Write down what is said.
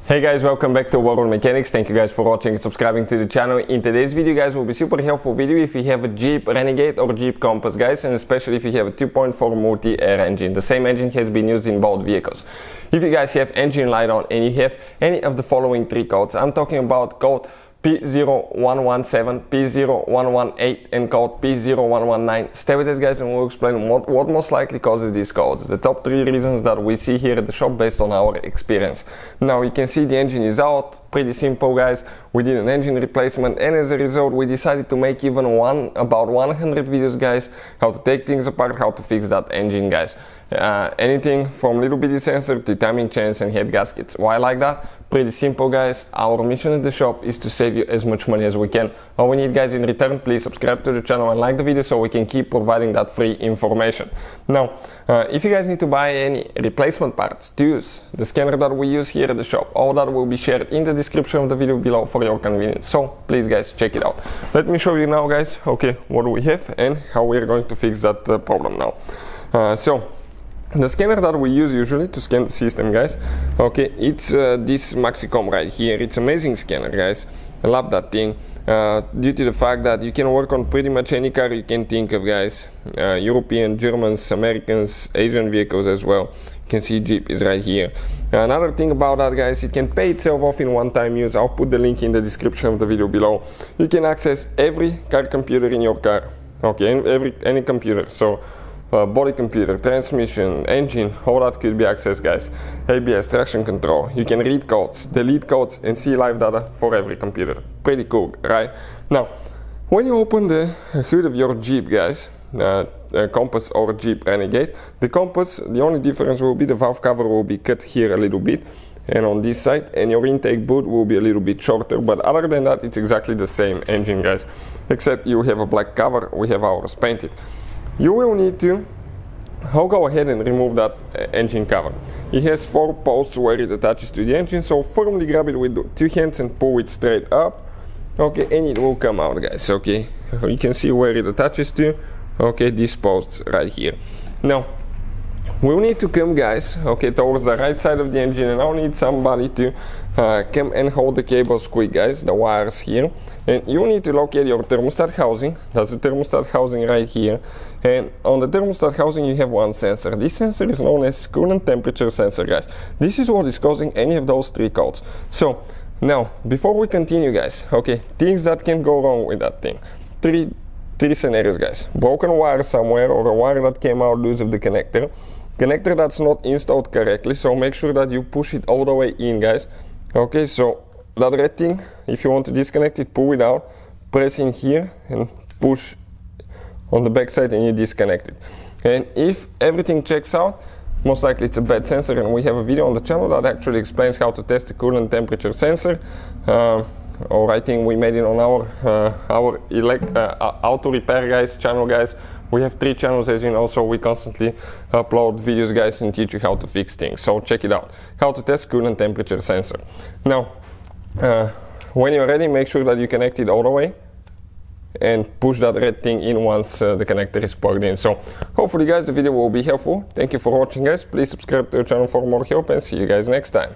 Hey guys, welcome back to World Mechanics. Thank you guys for watching and subscribing to the channel. In today's video guys will be super helpful video if you have a Jeep Renegade or Jeep Compass guys, and especially if you have a 2.4 Multi-Air engine. The same engine has been used in both vehicles. If you guys have engine light on and you have any of the following three codes, I'm talking about code P0117, P0118 and code P0119. Stay with us guys and we'll explain what most likely causes these codes. The top three reasons that we see here at the shop based on our experience. Now you can see the engine is out, pretty simple guys. We did an engine replacement and as a result we decided to make even about 100 videos guys, how to take things apart, how to fix that engine guys. Anything from little bitty sensor to timing chains and head gaskets. Why like that? Pretty simple guys. Our mission at the shop is to save you as much money as we can. All we need guys in return, please subscribe to the channel and like the video so we can keep providing that free information. Now if you guys need to buy any replacement parts to use the scanner that we use here at the shop, all that will be shared in the description of the video below for your convenience, so please guys check it out. Let me show you now guys, okay, what do we have and how we're going to fix that problem now. So the scanner that we use usually to scan the system guys, okay, it's this Maxicom right here. It's amazing scanner guys, I love that thing, due to the fact that you can work on pretty much any car you can think of guys, European, Germans, Americans, Asian vehicles as well. You can see Jeep is right here. Another thing about that guys, it can pay itself off in one-time use. I'll put the link in the description of the video below. You can access every car computer in your car, okay, any computer, so body computer, transmission, engine, all that could be accessed guys. ABS, traction control, you can read codes, delete codes and see live data for every computer. Pretty cool, right? Now when you open the hood of your Jeep guys, Compass or Jeep Renegade, the Compass, the only difference will be the valve cover will be cut here a little bit and on this side, and your intake boot will be a little bit shorter, but other than that it's exactly the same engine guys, except you have a black cover, we have ours painted. You will need to go ahead and remove that engine cover. It has 4 posts where it attaches to the engine, so firmly grab it with 2 hands and pull it straight up, okay, and it will come out guys, okay. You can see where it attaches to, okay, these posts right here. Now we'll need to come guys, okay, towards the right side of the engine, and I'll need somebody to come and hold the cables quick guys, the wires here, and you need to locate your thermostat housing. That's the thermostat housing right here, and on the thermostat housing you have one sensor. This sensor is known as coolant temperature sensor guys. This is what is causing any of those 3 codes. So now before we continue guys, okay, things that can go wrong with that thing. Three scenarios guys: broken wire somewhere, or a wire that came out loose of the connector that's not installed correctly, so make sure that you push it all the way in guys. Okay, so that red thing, if you want to disconnect it, pull it out, press in here and push on the back side and you disconnect it. And if everything checks out, most likely it's a bad sensor, and we have a video on the channel that actually explains how to test the coolant temperature sensor. Or I think we made it on our auto repair guys channel guys. We have 3 channels as you know, so we constantly upload videos guys and teach you how to fix things, so check it out, how to test coolant temperature sensor. Now when you're ready, make sure that you connect it all the way and push that red thing in once the connector is plugged in. So hopefully guys the video will be helpful. Thank you for watching guys, please subscribe to the channel for more help and see you guys next time.